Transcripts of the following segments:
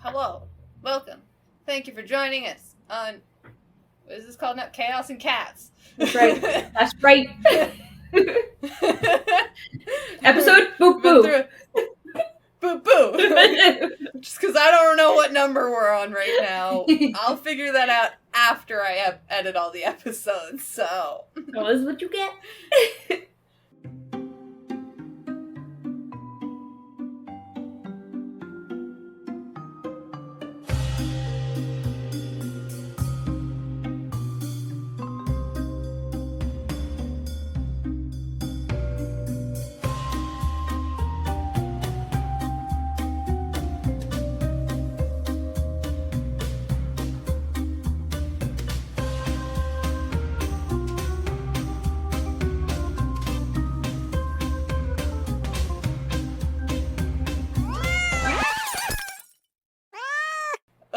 Hello, welcome. Thank you for joining us on, what is this called now? Chaos and Cats. That's right. That's right. Episode Boo Boo. Boo Boo. Just because I don't know what number we're on right now. I'll figure that out after I edit all the episodes, so. Well, this is what you get.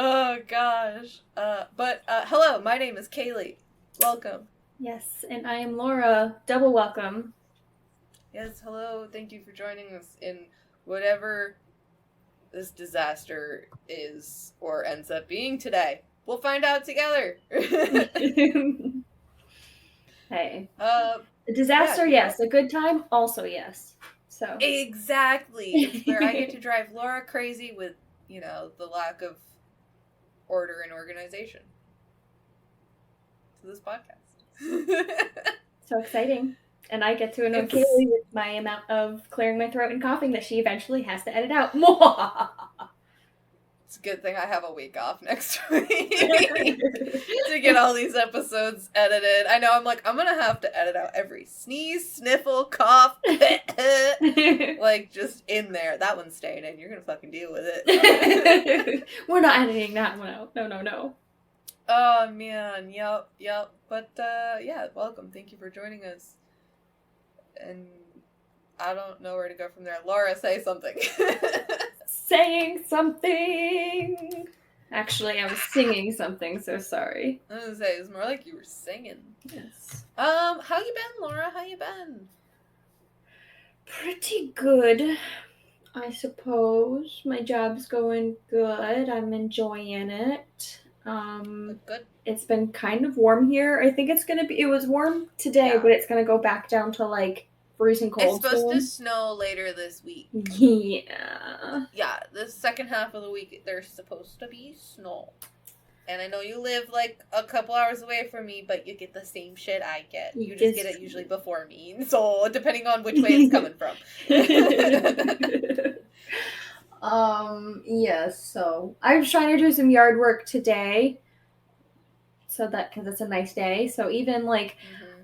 Oh gosh. Hello, my name is Kaylee. Welcome. Yes, and I am Laura. Double welcome. Yes, hello. Thank you for joining us in whatever this disaster is or ends up being today. We'll find out together. Hey. A disaster, yeah. yes. A good time, also yes. So Exactly. It's where I get to drive Laura crazy with, the lack of order and organization to this podcast. So exciting. And I get to annoy Kaylee with my amount of clearing my throat and coughing that she eventually has to edit out. It's a good thing I have a week off next week to get all these episodes edited. I know I'm going to have to edit out every sneeze, sniffle, cough, like just in there. That one's staying in. You're going to fucking deal with it. We're not editing that one out. No. Oh, man. Yep. But, welcome. Thank you for joining us. And I don't know where to go from there. Laura, say something. Saying something. Actually, I was singing something, so sorry. I was gonna say, it was more like you were singing. Yes. How you been, Laura? How you been? Pretty good, I suppose. My job's going good. I'm enjoying it. Good. It's been kind of warm here. I think it was warm today, but it's gonna go back down to like freezing cold. It's supposed to snow later this week. Yeah. Yeah, the second half of the week, there's supposed to be snow. And I know you live like a couple hours away from me, but you get the same shit I get. You just get it usually before me. So, depending on which way it's coming from. Yes, so I was trying to do some yard work today. So because it's a nice day. So even like,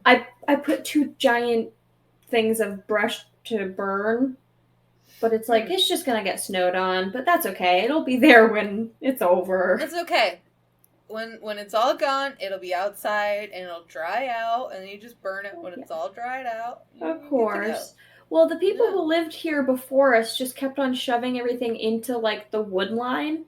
I put 2 giant things of brush to burn, but it's like it's just gonna get snowed on, but that's okay. It'll be there when it's over. It's okay. When it's all gone, it'll be outside and it'll dry out, and then you just burn it when it's all dried out. Of course. Well, the people who lived here before us just kept on shoving everything into like the wood line.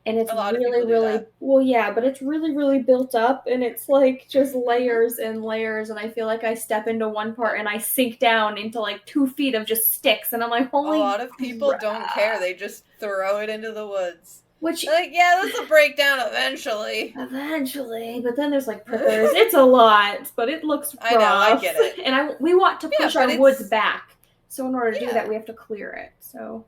And it's really, well, yeah, but it's really, really built up, and it's like just layers and layers, and I feel like I step into one part and I sink down into like 2 feet of just sticks, and I'm like, holy. A lot of people don't care; they just throw it into the woods. Which, like, yeah, this will break down eventually. Eventually, but then there's like prickers. It's a lot, but it looks rough. I know, I get it. And we want to push our woods back, so in order to do that, we have to clear it. So.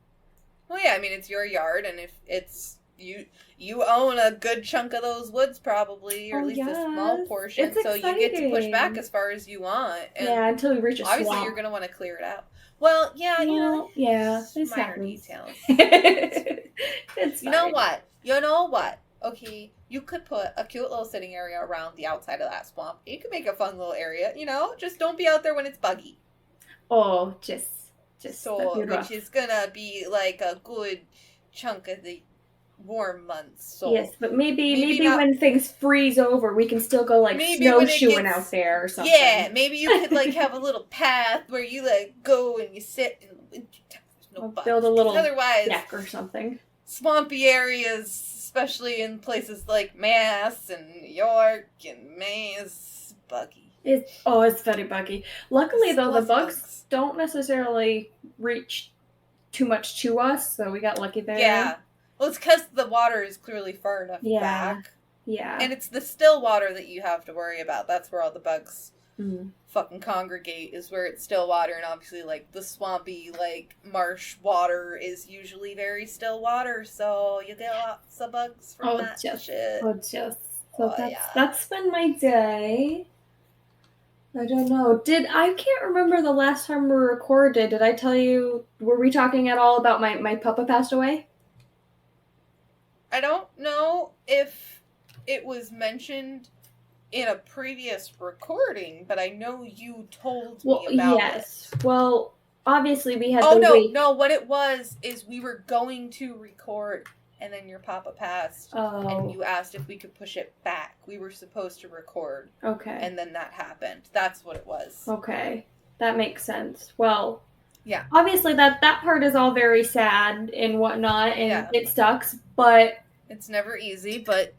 Well, yeah, I mean, it's your yard, and if it's you own a good chunk of those woods, probably, or at least a small portion, so you get to push back as far as you want. And until you reach a swamp. Obviously, you're going to want to clear it out. Well, yeah, it's minor details. It's You know what? Okay, you could put a cute little sitting area around the outside of that swamp. You could make a fun little area, just don't be out there when it's buggy. Oh, just so, which is gonna be like a good chunk of the warm months. So yes, but maybe when things freeze over, we can still go like snowshoeing out there or something. Yeah, maybe you could like have a little path where you like go and you sit and build a little otherwise deck or something. Swampy areas, especially in places like Mass and New York and Maine, buggy. It's very buggy. Luckily though, the bugs don't necessarily reach too much to us, so we got lucky there. Yeah. Well, it's because the water is clearly far enough back. Yeah. And it's the still water that you have to worry about. That's where all the bugs fucking congregate, is where it's still water. And obviously, like, the swampy, like, marsh water is usually very still water. So you get lots of bugs from that shit. So that's been my day. I don't know. I can't remember the last time we recorded. Did I tell you, were we talking at all about my papa passed away? I don't know if it was mentioned in a previous recording, but I know you told me about it. Well, obviously we had No, what it was is we were going to record, and then your papa passed, and you asked if we could push it back. We were supposed to record. Okay. And then that happened. That's what it was. Okay. That makes sense. Well, yeah. Obviously that part is all very sad and whatnot, and it sucks, but... It's never easy, but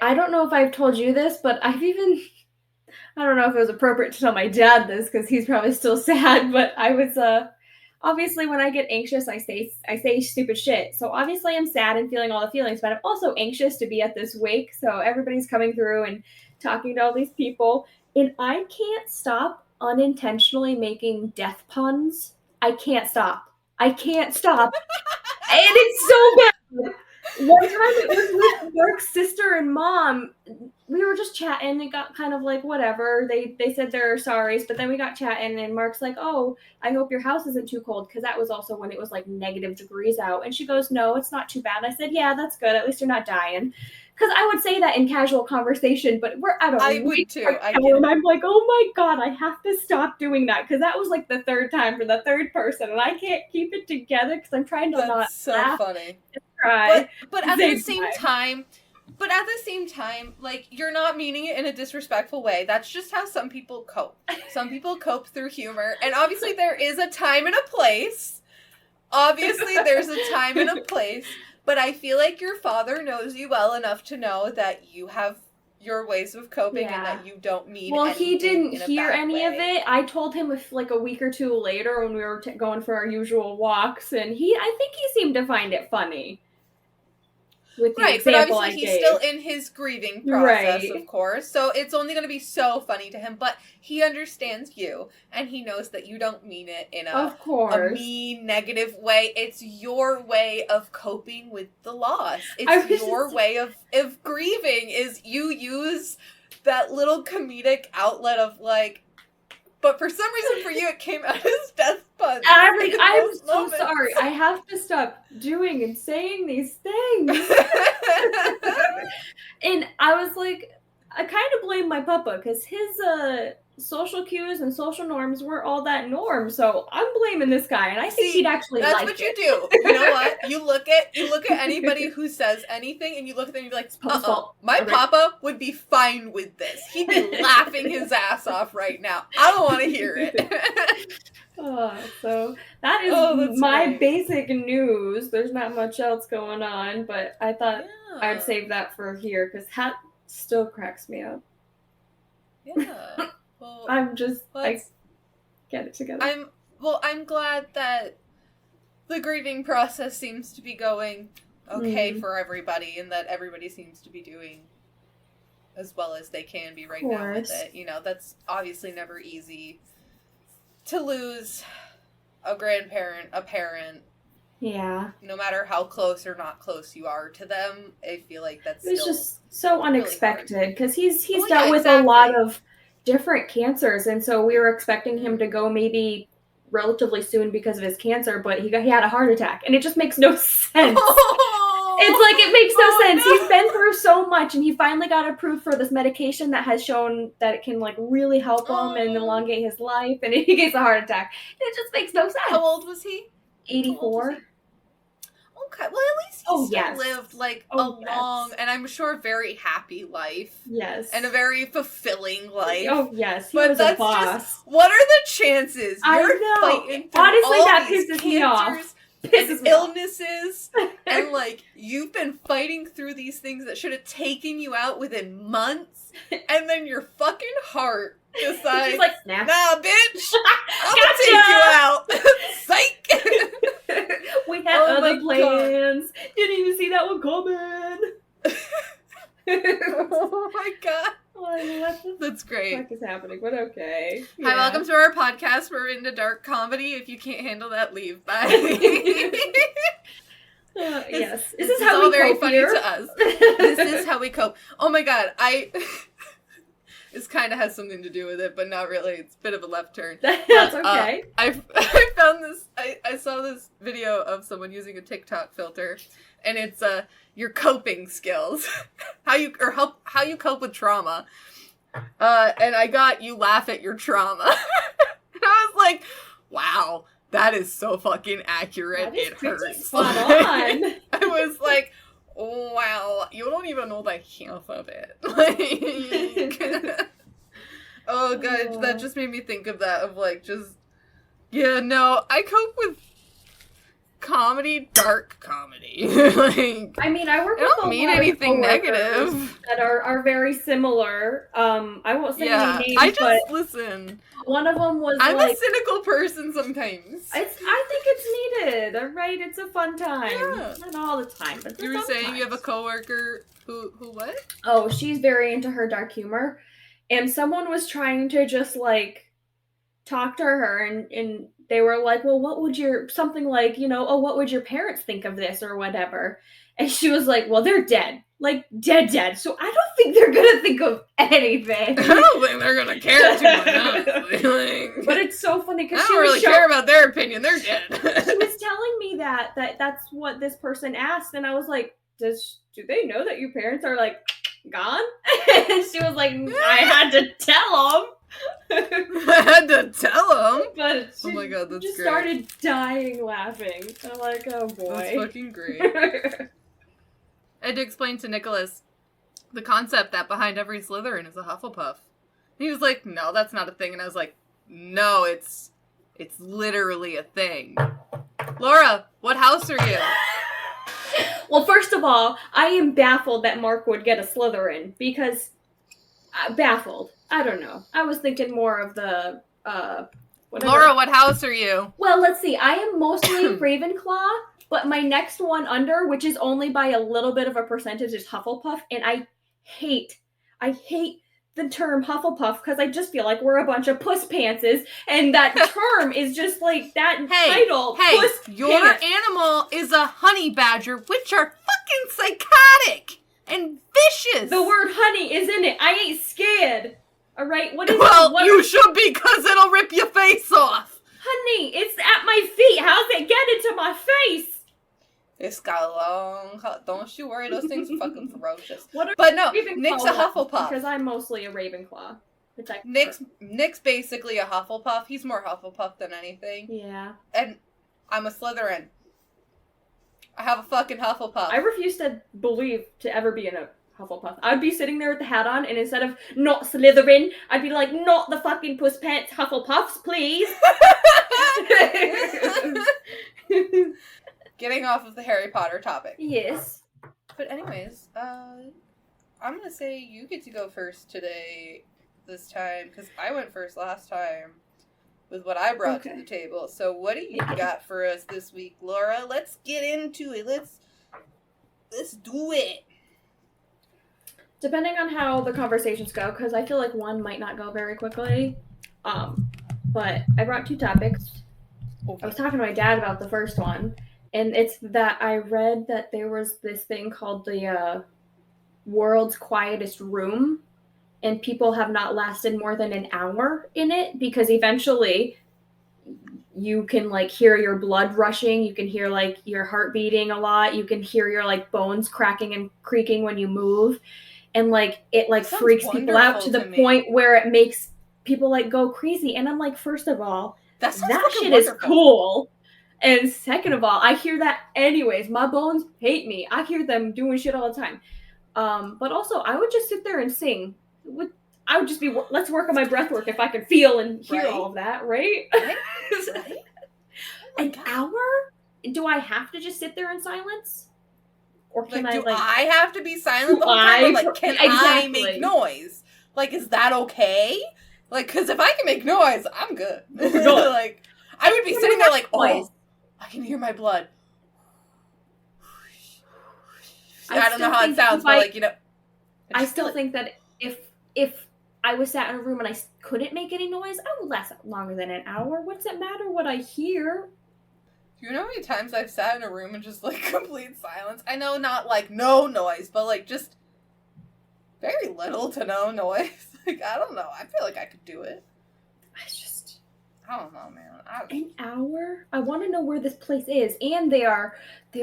I don't know if I've told you this, but I don't know if it was appropriate to tell my dad this, because he's probably still sad, but I was, obviously when I get anxious, I say stupid shit. So obviously I'm sad and feeling all the feelings, but I'm also anxious to be at this wake, so everybody's coming through and talking to all these people, and I can't stop unintentionally making death puns. I can't stop. And it's so bad. One time it was with Mark's sister and mom. We were just chatting. It got kind of like whatever. They said they're sorry, but then we got chatting, and Mark's like, "Oh, I hope your house isn't too cold," because that was also when it was like negative degrees out. And she goes, "No, it's not too bad." I said, "Yeah, that's good. At least you're not dying." Because I would say that in casual conversation, but I would too. And I'm like, oh my God, I have to stop doing that, because that was like the third time for the third person, and I can't keep it together because I'm trying to not so laugh funny. And cry. But at the same time, like, you're not meaning it in a disrespectful way. That's just how some people cope. Some people cope through humor, and obviously there is a time and a place. But I feel like your father knows you well enough to know that you have your ways of coping and that you don't mean anything. Well, he didn't hear any of it. I told him like a week or two later when we were going for our usual walks, and I think he seemed to find it funny. With the example but obviously he's still in his grieving process, of course, so it's only going to be so funny to him, but he understands you, and he knows that you don't mean it in a mean, negative way. It's your way of coping with the loss. It's your way of grieving, is you use that little comedic outlet of, like, but for some reason for you it came out as death puns. I'm so sorry. I have to stop doing and saying these things. And I was like, I kind of blame my papa, because his social cues and social norms weren't all that norm, so I'm blaming this guy, and I think he'd actually like it. That's what you do. You know what? You look at anybody who says anything, and you look at them and you're like, my papa would be fine with this. He'd be laughing his ass off right now. I don't want to hear it. So that is my basic news. There's not much else going on, but I thought I'd save that for here, because that still cracks me up. Yeah. Well, I get it together. I'm glad that the grieving process seems to be going okay for everybody, and that everybody seems to be doing as well as they can be right now with it. You know, that's obviously never easy to lose a grandparent, a parent. Yeah. No matter how close or not close you are to them, I feel like that's it's just so unexpected, because he's dealt with a lot of different cancers, and so we were expecting him to go maybe relatively soon because of his cancer, but he had a heart attack, and it just makes no sense. It's like, it makes no sense. No. He's been through so much, and he finally got approved for this medication that has shown that it can, like, really help him and elongate his life, and he gets a heart attack. It just makes no sense. How old was he? 84. Okay, well, at least he still lived, like, a long, and I'm sure very happy life. Yes. And a very fulfilling life. Oh, yes, he was a boss. What are the chances? You're fighting through honestly, all that these pisses me off. And illnesses, and, like, you've been fighting through these things that should have taken you out within months, and then your fucking heart decides, she's like, nah, bitch, I'm gonna take you out. Psych! We had other plans. God. Didn't even see that one coming. Oh my god. That's great. What the fuck is happening? But okay. Yeah. Hi, welcome to our podcast. We're into dark comedy. If you can't handle that, leave. Bye. Yes. This is how we very cope funny here. to us. This is how we cope. Oh my god, this kind of has something to do with it, but not really. It's a bit of a left turn. That's okay. I found this. I saw this video of someone using a TikTok filter, and it's your coping skills, how you cope with trauma. And I got you laugh at your trauma. And I was like, wow, that is so fucking accurate. It hurts. Spot on. I was like, wow, you don't even know the half of it. Like, oh god, that just made me think of that, of like, just, yeah, no, I cope with comedy, dark comedy. Like, I mean, I work with I don't mean anything negative. That are very similar. I won't say any names, listen. One of them was I'm a cynical person sometimes. I think it's needed, alright? It's a fun time. Yeah. Not all the time, but you were saying you have a coworker who what? Oh, she's very into her dark humor. And someone was trying to just, like, talk to her, and they were like, well, what would something like, you know, oh, what would your parents think of this or whatever? And she was like, well, they're dead. Like, dead. So I don't think they're going to think of anything. I don't think they're going to care too much, honestly. Like, but it's so funny because I don't really care about their opinion. They're dead. She was telling me that's what this person asked. And I was like, do they know that your parents are, like, gone? And she was like, I had to tell them. I had to tell him. But oh my god, that's just great. Started dying laughing. I'm like, oh boy. That's fucking great. I had to explain to Nicholas the concept that behind every Slytherin is a Hufflepuff. He was like, no, that's not a thing. And I was like, no, it's literally a thing. Laura, what house are you? Well, first of all, I am baffled that Mark would get a Slytherin because baffled. I don't know. I was thinking more of the whatever. Laura, what house are you? Well, let's see. I am mostly Ravenclaw, but my next one under, which is only by a little bit of a percentage, is Hufflepuff, and I hate the term Hufflepuff because I just feel like we're a bunch of puss pantses, and that term is just like that title. Hey, your animal is a honey badger, which are fucking psychotic and vicious. The word honey is in it. I ain't scared. All right, what is you should be, because it'll rip your face off. Honey, it's at my feet. How's it get into my face? It's got long. Don't you worry, those things are fucking ferocious. But no, Nick's a Hufflepuff. Because I'm mostly a Ravenclaw. Nick's basically a Hufflepuff. He's more Hufflepuff than anything. Yeah. And I'm a Slytherin. I have a fucking Hufflepuff. I refuse to ever be in a Hufflepuff. I'd be sitting there with the hat on, and instead of not Slytherin, I'd be like, not the fucking puss pants Hufflepuffs, please. Getting off of the Harry Potter topic. Yes. But anyways, I'm gonna say you get to go first this time, because I went first last time with what I brought to the table. So what do you got for us this week, Laura? Let's get into it. Let's do it. Depending on how the conversations go, because I feel like one might not go very quickly. But I brought two topics. Okay. I was talking to my dad about the first one, and it's that I read that there was this thing called the world's quietest room, and people have not lasted more than an hour in it, because eventually you can, like, hear your blood rushing, you can hear, like, your heart beating a lot, you can hear your, like, bones cracking and creaking when you move, and, like, it, like, freaks people out to the point where it makes people, like, go crazy. And I'm like, first of all, that shit is cool. And second of all, I hear that anyways. My bones hate me. I hear them doing shit all the time. But also, I would just sit there and sing. I would just be, let's work on my breath work if I can feel and hear all of that, right? Right? An hour? Do I have to just sit there in silence? Or can I have to be silent the whole time? Or, like, can I make noise? Like, is that okay? Like, because if I can make noise, I'm good. Like, I would be sitting there like, oh, I can hear my blood. I don't know how it sounds, but like, you know. I still think that if I was sat in a room and I couldn't make any noise, I would last longer than an hour. What does it matter what I hear? Do you know how many times I've sat in a room and just, like, complete silence? I know not, like, no noise, but, like, just very little to no noise. Like, I don't know. I feel like I could do it. I don't know, man. An hour? I want to know where this place is. And there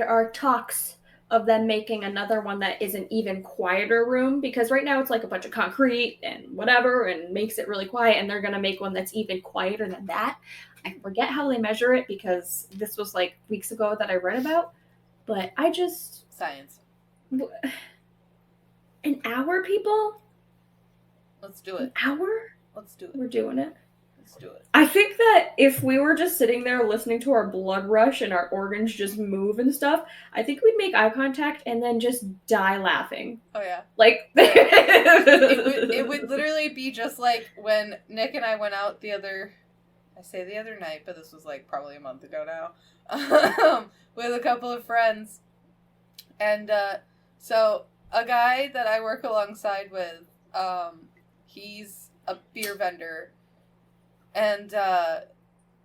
are talks of them making another one that is an even quieter room, because right now it's like a bunch of concrete and whatever and makes it really quiet, and they're going to make one that's even quieter than that. I forget how they measure it because this was like weeks ago that I read about, but I just... Science. An hour, people? Let's do it. An hour? Let's do it. We're doing it. Let's do it. I think that if we were just sitting there listening to our blood rush and our organs just move and stuff, I think we'd make eye contact and then just die laughing. Oh, yeah. Like... it would literally be just like when Nick and I went out the other night, but this was like probably a month ago now, with a couple of friends. And so a guy that I work alongside with, he's a beer vendor. And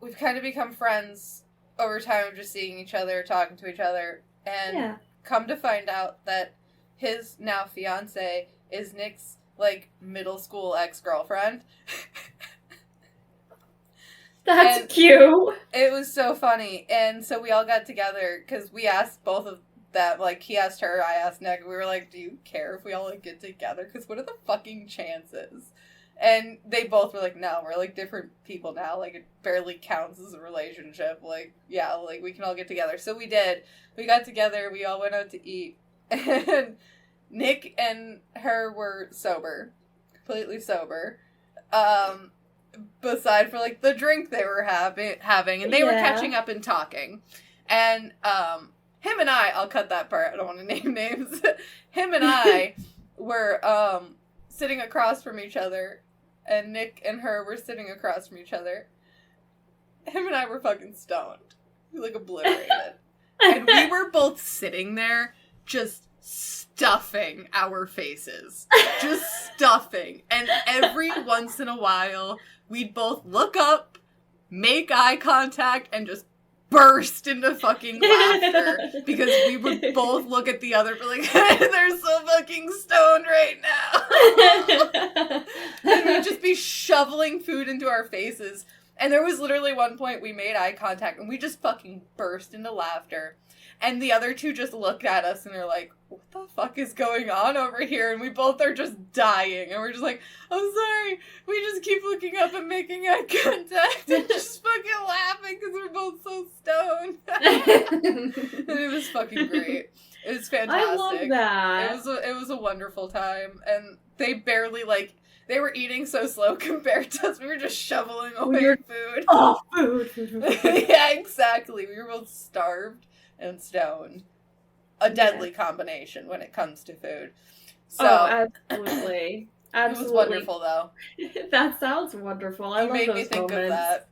we've kind of become friends over time of just seeing each other, talking to each other, and come to find out that his now fiance is Nick's, like, middle school ex-girlfriend. That's cute. It was so funny. And so we all got together, because we asked both of them, like, he asked her, I asked Nick, we were like, do you care if we all, like, get together? Because what are the fucking chances? And they both were like, no, we're, like, different people now. Like, it barely counts as a relationship. Like, yeah, like, we can all get together. So we did. We got together. We all went out to eat. And Nick and her were sober. Completely sober. Beside for, like, the drink they were having. And they were catching up and talking. And him and I'll cut that part. I don't want to name names. Him and I were sitting across from each other. And Nick and her were sitting across from each other. Him and I were fucking stoned. Like, obliterated. And we were both sitting there just stuffing our faces. Just stuffing. And every once in a while, we'd both look up, make eye contact, and just burst into fucking laughter. Because we would both look at the other and be like, they're so fucking stoned right now. And we'd just be shoveling food into our faces. And there was literally one point we made eye contact and we just fucking burst into laughter. And the other two just looked at us and they're like, what the fuck is going on over here? And we both are just dying. And we're just like, I'm sorry. We just keep looking up and making eye contact and just fucking laughing because we're both so stoned. And it was fucking great. It was fantastic. I love that. It was a wonderful time. And they barely, like, they were eating so slow compared to us. We were just shoveling away food. Oh, food. Yeah, exactly. We were both starved and stoned. A deadly combination when it comes to food. So, absolutely. It was wonderful, though. That sounds wonderful. I love those moments. You made me think of that.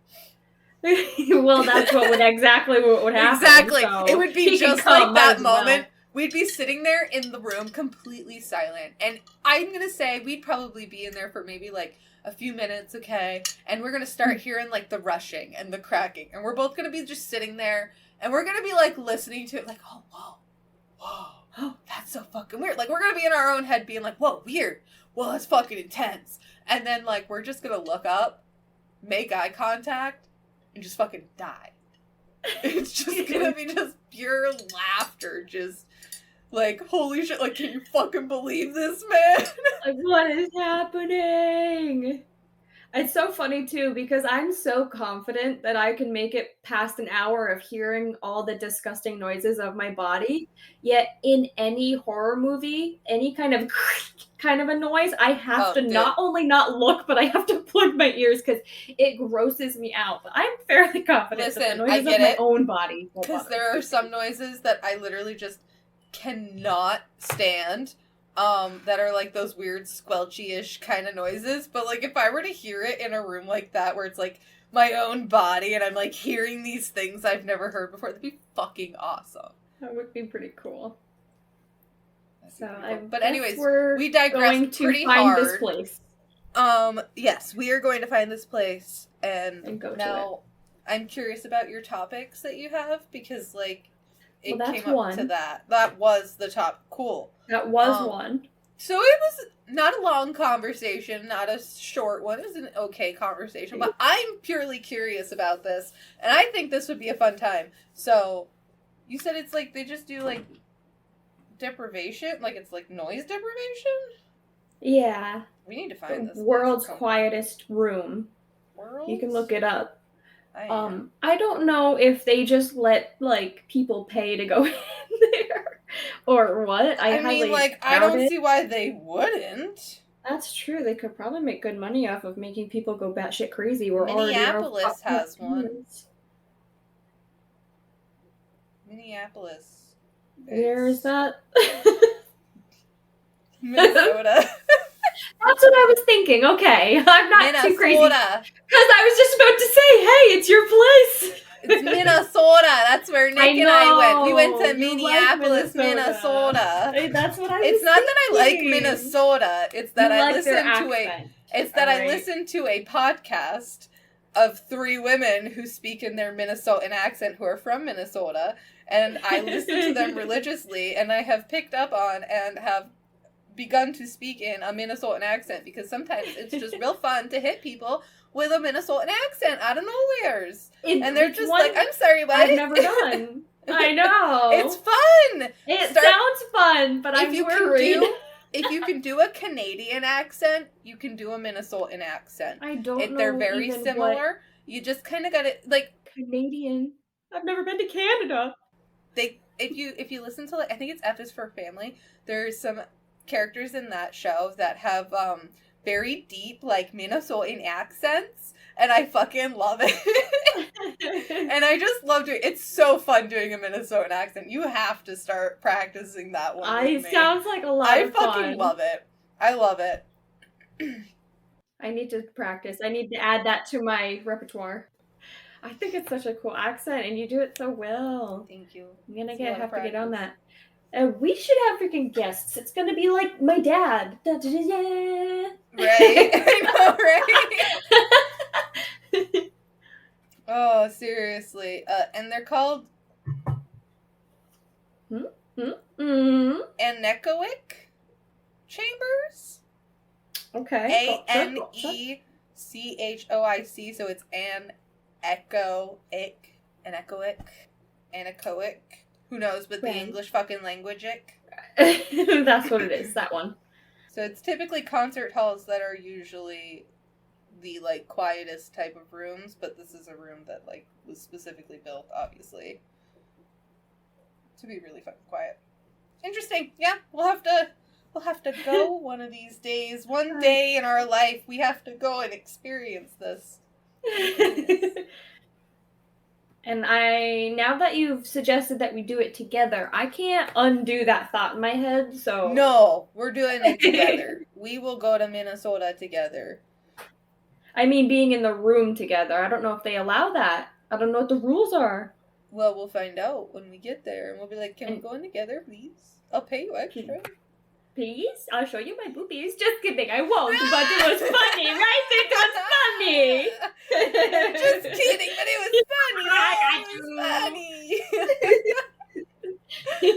Well, that's what would happen. Exactly. So it would be just like that moment. Well. We'd be sitting there in the room completely silent. And I'm going to say we'd probably be in there for maybe like a few minutes, okay? And we're going to start hearing like the rushing and the cracking. And we're both going to be just sitting there. And we're going to be like listening to it like, oh, whoa, that's so fucking weird. Like we're going to be in our own head being like, whoa, weird. Well, that's fucking intense. And then like we're just going to look up, make eye contact, and just fucking die. It's just going to be just pure laughter, just like, holy shit, like, can you fucking believe this, man? Like, what is happening? It's so funny, too, because I'm so confident that I can make it past an hour of hearing all the disgusting noises of my body. Yet, in any horror movie, any kind of a noise, I have to not only not look, but I have to plug my ears because it grosses me out. But I'm fairly confident that the noises of my own body. Because there are some noises that I literally just cannot stand. That are like those weird squelchy-ish kind of noises. But like if I were to hear it in a room like that where it's like my own body and I'm like hearing these things I've never heard before. That'd be fucking awesome. That would be pretty cool. But anyways, we digress going to pretty find hard. This place. Yes, we are going to find this place and go now to it. I'm curious about your topics that you have because like it came up one. to that. That was the top. Cool. That was one. So it was not a long conversation, not a short one. It was an okay conversation, but I'm purely curious about this, and I think this would be a fun time. So, you said it's like they just do like deprivation, like it's like noise deprivation? Yeah. We need to find this. World's quietest room. You can look it up. I don't know if they just let like people pay to go in there or what. I mean, like, I don't see why they wouldn't. That's true. They could probably make good money off of making people go batshit crazy. Minneapolis has one. Minneapolis. Where is that? Minnesota. That's what I was thinking. Okay, I'm not Minnesota. Too crazy. Because I was just about to say, hey, it's your place. It's Minnesota. That's where Nick and I went. We went to Minneapolis, like Minnesota. Hey, that's what I was It's not thinking. that I like Minnesota. It's that I like listened to a. It's that I listened to a podcast of 3 women who speak in their Minnesotan accent who are from Minnesota, and I listen to them religiously, and I have picked up on and have begun to speak in a Minnesotan accent because sometimes it's just real fun to hit people with a Minnesotan accent out of nowheres. And they're just like, I'm sorry, what? I've never done. I know. It's fun. It sounds fun, but I'm worried. If you can do a Canadian accent, you can do a Minnesotan accent. I don't know. They're very similar. You just kind of got to like Canadian. I've never been to Canada. If you listen to, like, I think it's F is for Family. There's some characters in that show that have very deep like Minnesotan accents, and I fucking love it. And I just love doing it's so fun doing a Minnesotan accent. You have to start practicing that one. It sounds like a lot of fun. I fucking love it. I love it. I need to practice. I need to add that to my repertoire. I think it's such a cool accent, and you do it so well. Thank you. I'm gonna have to get on that. We should have freaking guests. It's gonna be like my dad. Right? I know, right? Oh, seriously. And they're called anechoic chambers. Okay. Anechoic. So it's anechoic. Who knows, but the English fucking language-ic. That's what it is, that one. So it's typically concert halls that are usually the, like, quietest type of rooms, but this is a room that, like, was specifically built, obviously, to be really fucking quiet. Interesting. Yeah, we'll have to go one of these days. One day in our life, we have to go and experience this. And now that you've suggested that we do it together, I can't undo that thought in my head, so... No, we're doing it together. We will go to Minnesota together. I mean, being in the room together. I don't know if they allow that. I don't know what the rules are. Well, we'll find out when we get there, and we'll be like, can we go in together, please? I'll pay you extra. Please? I'll show you my boobies. Just kidding, I won't, but it was funny, right? It was funny! Just kidding, but it was funny!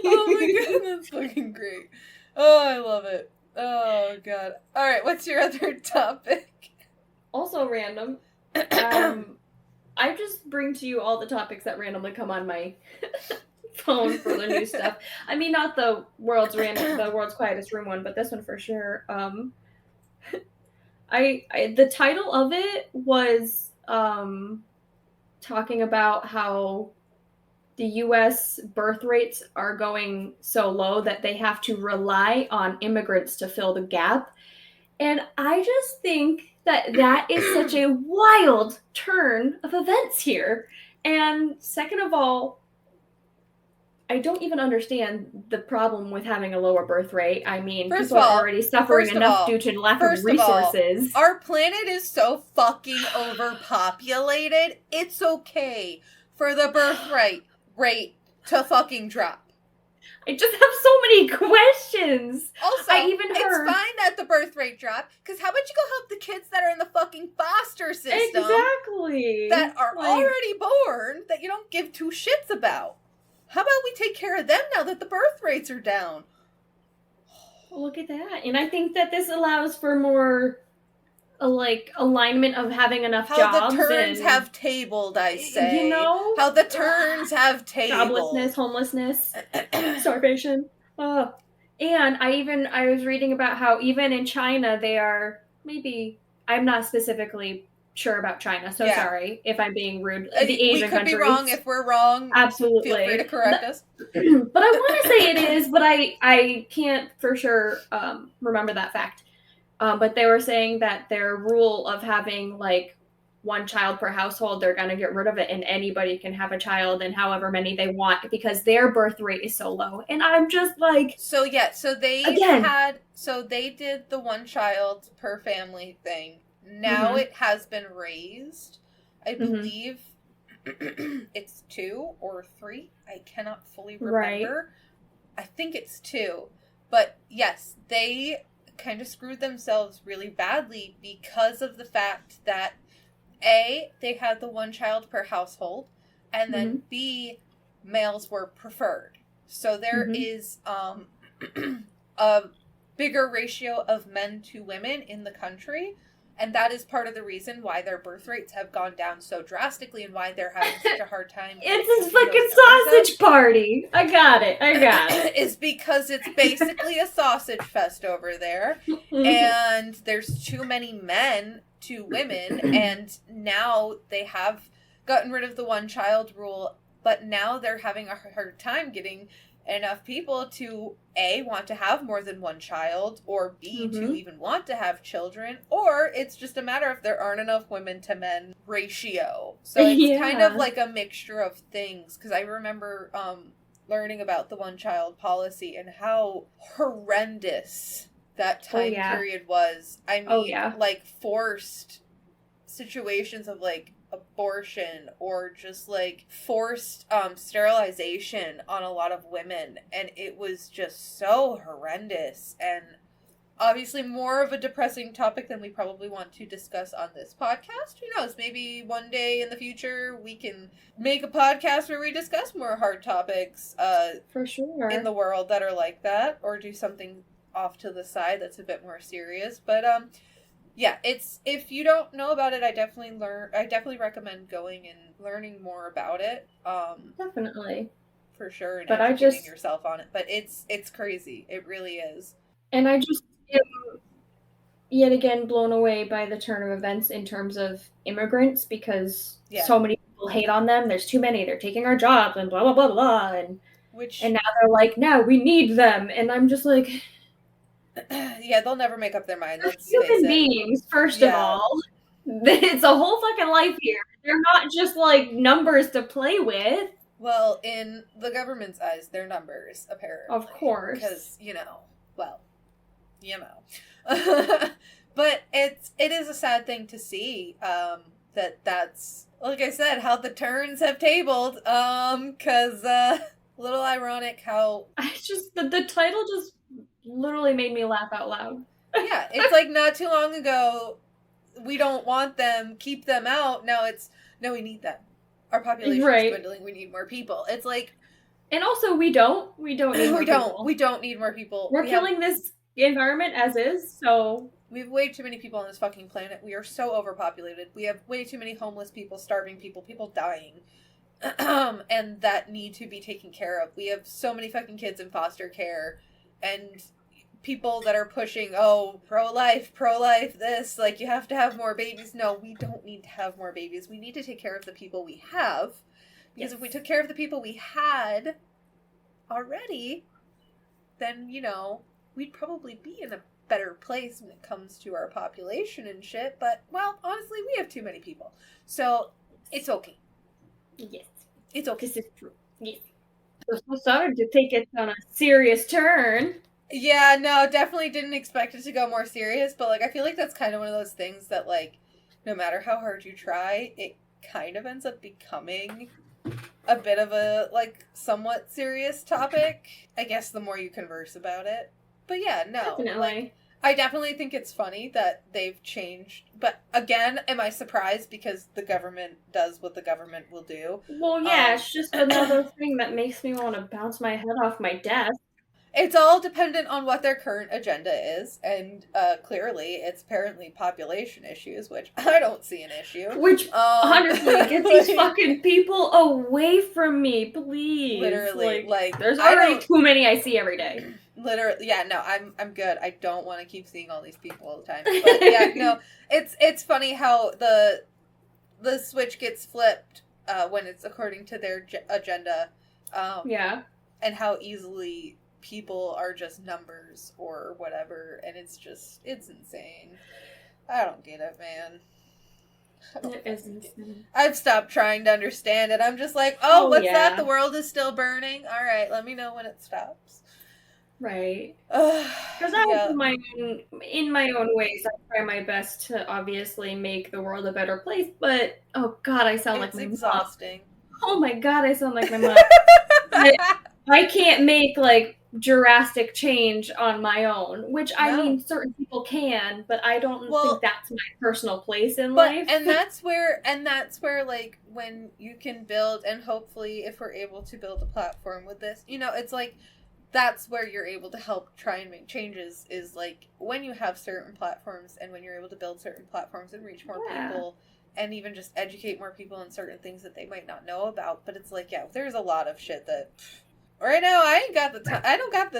Oh my god, that's fucking great. Oh, I love it. Oh god. Alright, what's your other topic? Also random. I just bring to you all the topics that randomly come on my phone for the new stuff. I mean, not the world's quietest room one, but this one for sure. The title of it was talking about how the U.S. birth rates are going so low that they have to rely on immigrants to fill the gap. And I just think that is such a wild turn of events here. And second of all, I don't even understand the problem with having a lower birth rate. I mean, First people of all, are already suffering enough due to lack of resources. Our planet is so fucking overpopulated. It's okay for the birth rate to fucking drop. I just have so many questions. Also, it's fine that the birth rate dropped, because how about you go help the kids that are in the fucking foster system? Exactly. That are already born, that you don't give two shits about. How about we take care of them now that the birth rates are down? Look at that. And I think that this allows for more alignment of having enough jobs. How the turns have tabled, I say. You know? How the turns have tabled. Joblessness, homelessness, starvation. And I was reading about how even in China they are, maybe, I'm not specifically sure about China, so sorry if I'm being rude. The Asian countries. We could be wrong. If we're wrong, absolutely. Feel free to correct us. But I want to say it is, but I can't for sure remember that fact. But they were saying that their rule of having like one child per household, they're going to get rid of it, and anybody can have a child and however many they want because their birth rate is so low. And I'm just like, so they did the one child per family thing. Now it has been raised. I believe it's 2 or 3. I cannot fully remember. Right. I think it's 2. But yes, they kind of screwed themselves really badly because of the fact that A, they had the one child per household, and then B, males were preferred. So there is a bigger ratio of men to women in the country, and that is part of the reason why their birth rates have gone down so drastically and why they're having such a hard time. It's a fucking sausage party. I got it. Is because it's basically a sausage fest over there, and there's too many men to women, and now they have gotten rid of the one child rule, but now they're having a hard time getting enough people to A, want to have more than one child, or B, to even want to have children, or it's just a matter of there aren't enough women to men ratio. So it's kind of like a mixture of things, because I remember learning about the one child policy and how horrendous that time period was. I mean, like forced situations of like abortion or just like forced sterilization on a lot of women, and it was just so horrendous, and obviously more of a depressing topic than we probably want to discuss on this podcast. Who knows, maybe one day in the future we can make a podcast where we discuss more hard topics for sure in the world that are like that, or do something off to the side that's a bit more serious. But yeah, it's, if you don't know about it, I definitely recommend going and learning more about it. Definitely. For sure, and educating yourself on it. But it's crazy. It really is. And I just am yet again blown away by the turn of events in terms of immigrants, because so many people hate on them. There's too many. They're taking our jobs and blah, blah, blah, blah. And now they're like, no, we need them. And I'm just like... Yeah, they'll never make up their mind. They're human beings, first of all. It's a whole fucking life here. They're not just like numbers to play with. Well, in the government's eyes, they're numbers, apparently. Of course. Because, but it is a sad thing to see, that's, like I said, how the turns have tabled, because, a little ironic how... the title just literally made me laugh out loud. Yeah, it's like not too long ago, we don't want them, keep them out. Now it's, no, we need them. Our population is dwindling, we need more people. It's like... And also, we don't need more people. We don't need more people. We're killing this environment as is, so... We have way too many people on this fucking planet. We are so overpopulated. We have way too many homeless people, starving people, people dying. And that need to be taken care of. We have so many fucking kids in foster care, and people that are pushing, pro-life, this, like, you have to have more babies. No, we don't need to have more babies. We need to take care of the people we have, because if we took care of the people we had already, then, we'd probably be in a better place when it comes to our population and shit. But, well, honestly, we have too many people. So, it's okay. Yes. It's okay. This is true. Yes. started to take it on a serious turn. Yeah, no, definitely didn't expect it to go more serious, but, like, I feel like that's kind of one of those things that, like, no matter how hard you try, it kind of ends up becoming a bit of a, like, somewhat serious topic. I guess the more you converse about it. But yeah, no. Definitely. Like, I definitely think it's funny that they've changed. But again, am I surprised because the government does what the government will do? Well, yeah, it's just another thing that makes me want to bounce my head off my desk. It's all dependent on what their current agenda is, and clearly it's apparently population issues, which I don't see an issue. Which, honestly, get these fucking people away from me, please. Literally, like there's already too many I see every day. Literally, yeah, no, I'm good. I don't want to keep seeing all these people all the time. But yeah, no, it's funny how the switch gets flipped when it's according to their agenda. Yeah. And how easily people are just numbers or whatever, and it's insane. I don't get it, man. It is insane. I've stopped trying to understand it. I'm just like, what's that? The world is still burning? Alright, let me know when it stops. Right. Because I, in my own ways, I try my best to obviously make the world a better place, but, oh god, I sound like my exhausting. Mom. Oh my god, I sound like my mom. I can't make, like, drastic change on my own, which I mean certain people can, but I don't think that's my personal place in life. And that's where like when you can build, and hopefully if we're able to build a platform with this, it's like that's where you're able to help try and make changes, is like when you have certain platforms and when you're able to build certain platforms and reach more people and even just educate more people on certain things that they might not know about. But it's like, there's a lot of shit that right now I ain't got the time. I don't have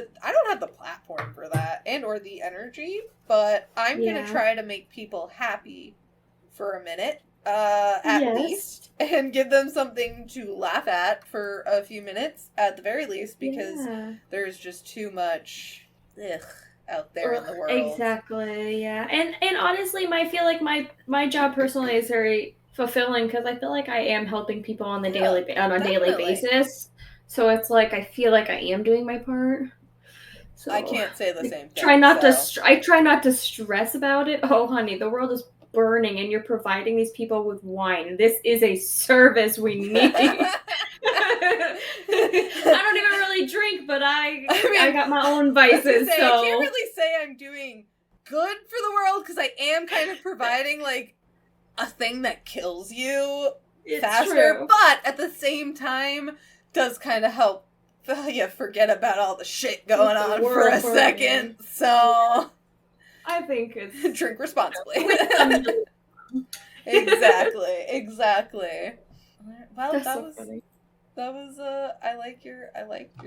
the platform for that and or the energy, but I'm going to try to make people happy for a minute, at least, and give them something to laugh at for a few minutes at the very least, because there's just too much out there in the world. Exactly, yeah. And honestly, I feel like my job personally is very fulfilling, because I feel like I am helping people on a daily basis. So it's like I feel like I am doing my part. So I can't say the same thing. I try not to stress about it. Oh, honey, the world is burning, and you're providing these people with wine. This is a service we need. I don't even really drink, but I got my own vices. I can't really say I'm doing good for the world, because I am kind of providing like a thing that kills you faster, true. But at the same time does kind of help you forget about all the shit going on for a second. So I think it's drink responsibly. Exactly. Well, that's so funny. That was I like your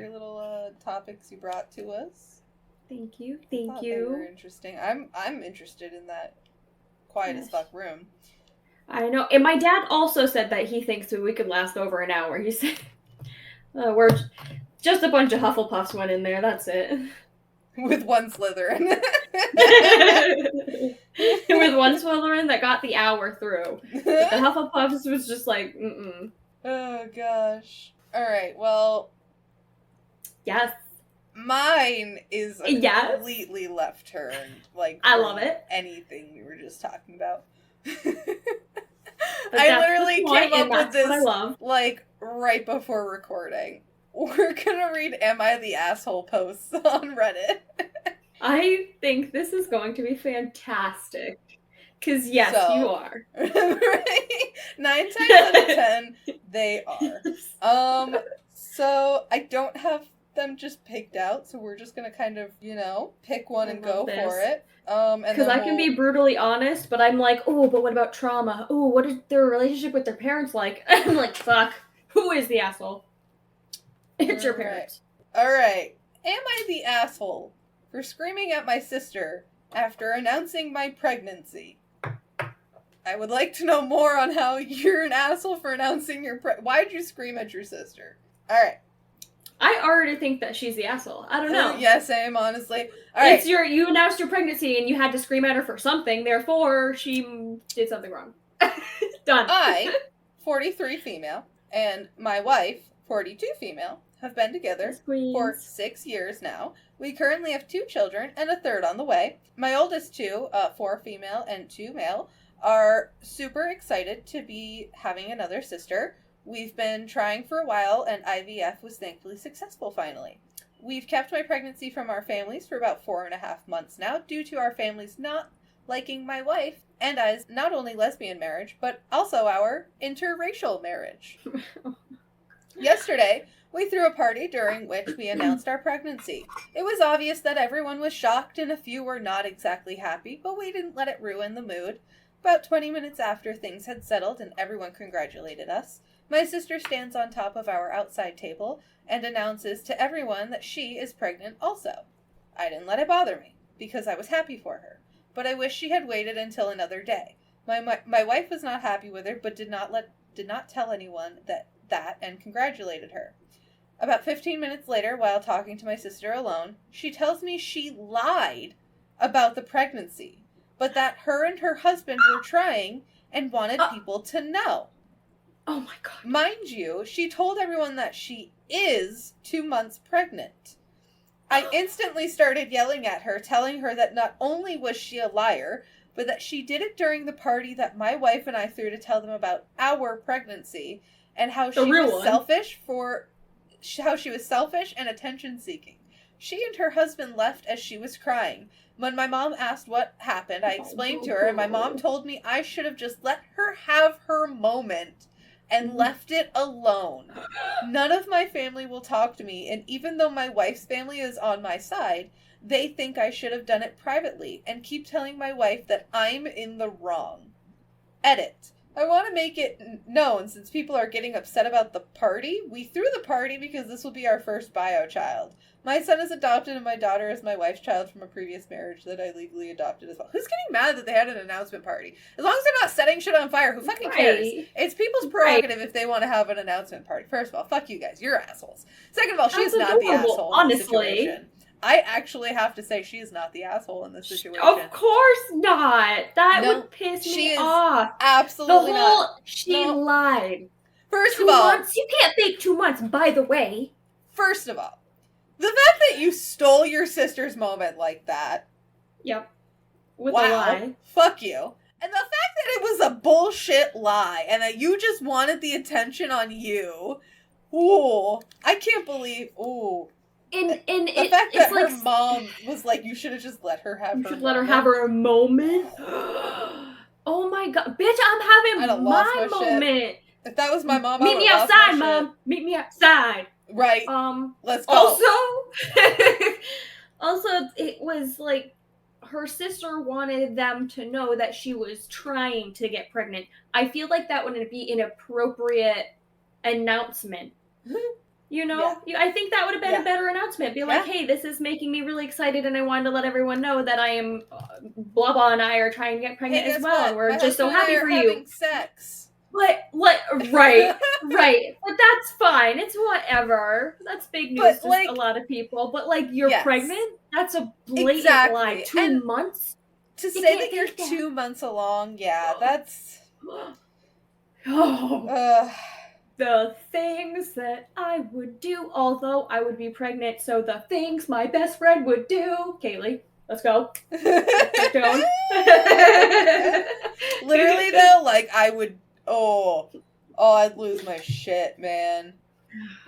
little topics you brought to us. Thank you. They were interesting. I'm interested in that quiet as fuck room. I know. And my dad also said that he thinks that we could last over an hour. He said we're just a bunch of Hufflepuffs went in there, that's it. With one Slytherin. With one Slytherin that got the hour through. But the Hufflepuffs was just like, Oh, gosh. Alright, well. Yes. Mine is a completely left turn. Like, I love it. Anything we were just talking about. I literally came up with this, like, right before recording. We're gonna read Am I the Asshole posts on Reddit. I think this is going to be fantastic. Because, yes, you are. 9 times out of 10, they are. So I don't have them just picked out, so we're just gonna kind of, pick one and go for it. Because I can be brutally honest, but I'm like, oh, but what about trauma? Oh, what is their relationship with their parents like? I'm like, fuck, who is the asshole? It's your parents. Alright. Am I the asshole for screaming at my sister after announcing my pregnancy? I would like to know more on how you're an asshole for announcing your Why'd you scream at your sister? Alright. I already think that she's the asshole. I don't know. Yeah, same, honestly. All right. You announced your pregnancy and you had to scream at her for something, therefore she did something wrong. Done. I, 43 female, and my wife, 42 female, have been together for 6 years now. We currently have 2 children and a third on the way. My oldest 2, 4 female and 2 male, are super excited to be having another sister. We've been trying for a while, and IVF was thankfully successful finally. We've kept my pregnancy from our families for about 4.5 months now, due to our families not liking my wife and I's not only lesbian marriage, but also our interracial marriage. Yesterday, we threw a party during which we announced our pregnancy. It was obvious that everyone was shocked and a few were not exactly happy, but we didn't let it ruin the mood. About 20 minutes after things had settled and everyone congratulated us, my sister stands on top of our outside table and announces to everyone that she is pregnant also. I didn't let it bother me, because I was happy for her, but I wish she had waited until another day. My wife was not happy with her, but did not tell anyone that and congratulated her. About 15 minutes later, while talking to my sister alone, she tells me she lied about the pregnancy, but that her and her husband were trying and wanted people to know. Oh my God. Mind you, she told everyone that she is 2 months pregnant. I instantly started yelling at her, telling her that not only was she a liar, but that she did it during the party that my wife and I threw to tell them about our pregnancy, and how she was selfish and attention-seeking. She and her husband left as she was crying. When my mom asked what happened, I explained to her, and my mom told me I should have just let her have her moment and left it alone. None of my family will talk to me, and even though my wife's family is on my side, they think I should have done it privately and keep telling my wife that I'm in the wrong. Edit. I want to make it known, since people are getting upset about the party, we threw the party because this will be our first bio child. My son is adopted and my daughter is my wife's child from a previous marriage that I legally adopted as well. Who's getting mad that they had an announcement party? As long as they're not setting shit on fire, who fucking cares? It's people's prerogative if they want to have an announcement party. First of all, fuck you guys. You're assholes. Second of all, she's not the asshole in this situation. I actually have to say she is not the asshole in this situation. Of course not. That would piss me off. Absolutely not. She lied. First of all, 2 months? You can't fake 2 months, by the way. First of all, the fact that you stole your sister's moment like that. Yep. With a lie. Fuck you. And the fact that it was a bullshit lie and that you just wanted the attention on you. Ooh. I can't believe. Ooh. The fact that her mom was like, you should have just let her have her moment. You should let her have her moment. Oh my God. Bitch, I'm having my moment. If that was my mom, Meet me outside, Mom. Meet me outside. Right. Let's go. Also, it was like her sister wanted them to know that she was trying to get pregnant. I feel like that wouldn't be an appropriate announcement. You know? Yeah. I think that would have been a better announcement. Be like, hey, this is making me really excited and I wanted to let everyone know that I am blah blah and I are trying to get pregnant as well. And we're just so happy for you. Having sex. Right. But that's fine. It's whatever. That's big news to a lot of people. But like, you're pregnant? That's a blatant lie. 2 months? To say that you're 2 months along, that's... The things that I would do, although I would be pregnant, so the things my best friend would do. Kaylee, let's go. Keep going. Literally, though, like, I would... I'd lose my shit, man.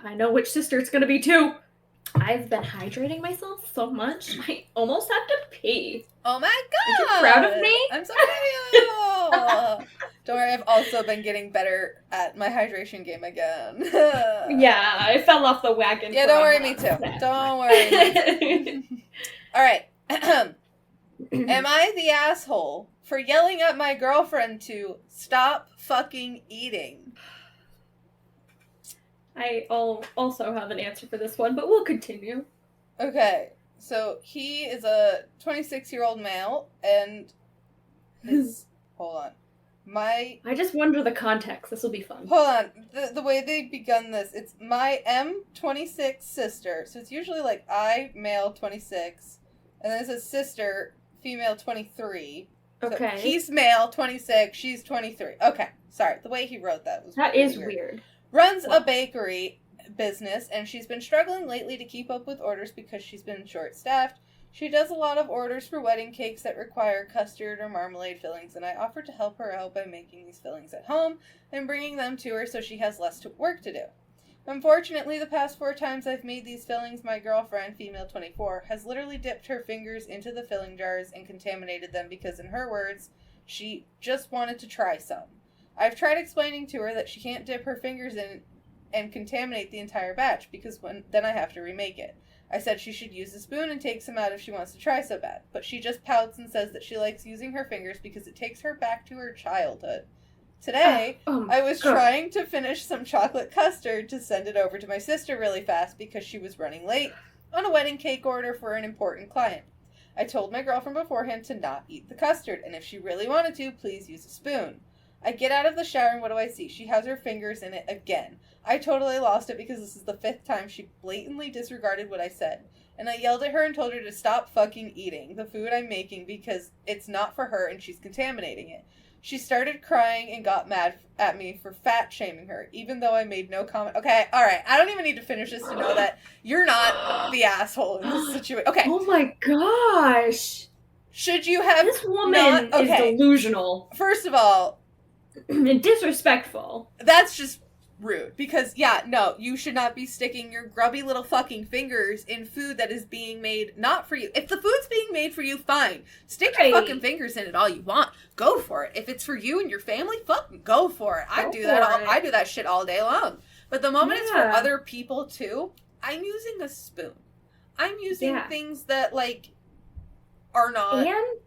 I know which sister it's gonna be, too. I've been hydrating myself so much, I almost have to pee. Oh my God! Are you proud of me? I'm so proud of you! Don't worry, I've also been getting better at my hydration game again. Yeah, I fell off the wagon. Yeah, don't worry, me too. Don't worry. Alright. Am I the asshole for yelling at my girlfriend to stop fucking eating? I also have an answer for this one, but we'll continue. Okay, so he is a 26-year-old male, and his... hold on. I just wonder the context. This will be fun. Hold on. The way they've begun this, it's my M26 sister. So it's usually like I, male, 26, and then it says sister, female, 23. Okay. So he's male, 26, she's 23. Okay, sorry. The way he wrote that was That is weird. Runs a bakery business, and she's been struggling lately to keep up with orders because she's been short-staffed. She does a lot of orders for wedding cakes that require custard or marmalade fillings, and I offered to help her out by making these fillings at home and bringing them to her so she has less work to do. Unfortunately, the past 4 times I've made these fillings, my girlfriend, female 24, has literally dipped her fingers into the filling jars and contaminated them because, in her words, she just wanted to try some. I've tried explaining to her that she can't dip her fingers in and contaminate the entire batch because then I have to remake it. I said she should use a spoon and take some out if she wants to try so bad, but she just pouts and says that she likes using her fingers because it takes her back to her childhood. Today, I was trying to finish some chocolate custard to send it over to my sister really fast because she was running late on a wedding cake order for an important client. I told my girlfriend beforehand to not eat the custard, and if she really wanted to, please use a spoon. I get out of the shower and what do I see? She has her fingers in it again. I totally lost it because this is the 5th time she blatantly disregarded what I said. And I yelled at her and told her to stop fucking eating the food I'm making because it's not for her and she's contaminating it. She started crying and got mad at me for fat shaming her, even though I made no comment. Okay, alright, I don't even need to finish this to know that you're not the asshole in this situation. Okay. Oh my gosh. Should you have... This woman is delusional. First of all... and disrespectful. That's just rude. Because, yeah, no, you should not be sticking your grubby little fucking fingers in food that is being made not for you. If the food's being made for you, fine. Stick your fucking fingers in it all you want. Go for it. If it's for you and your family, fucking go for it. I do that shit all day long. But the moment it's for other people too, I'm using a spoon. I'm using things that, like, are not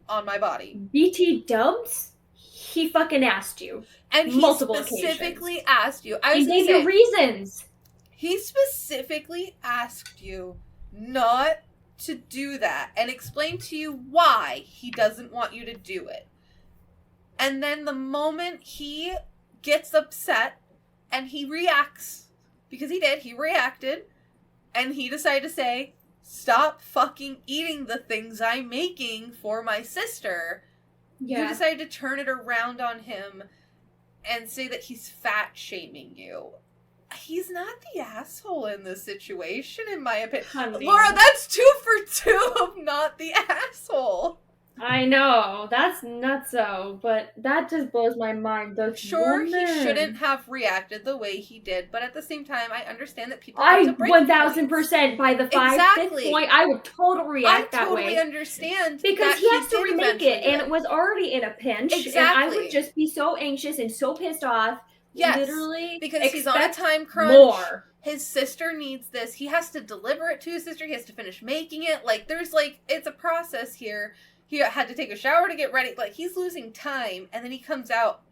on my body. BT Dubs, he fucking asked you. And he specifically asked you. He gave you reasons. He specifically asked you not to do that and explained to you why he doesn't want you to do it. And then the moment he gets upset and he reacts, because he reacted, and he decided to say, stop fucking eating the things I'm making for my sister. Yeah. You decided to turn it around on him and say that he's fat shaming you. He's not the asshole in this situation, in my opinion. Honey. Laura, that's 2 for 2 of not the asshole. I know, that's nutso, but that just blows my mind. Sure, he shouldn't have reacted the way he did, but at the same time, I understand that people have to break 1000% by the 5th point, I would totally react that way. I totally understand. Because he has to remake it, and it was already in a pinch, and I would just be so anxious and so pissed off. Yes, literally, because he's on a time crunch. More. His sister needs this. He has to deliver it to his sister. He has to finish making it. Like, there's, like, it's a process here. He had to take a shower to get ready. Like, he's losing time, and then he comes out,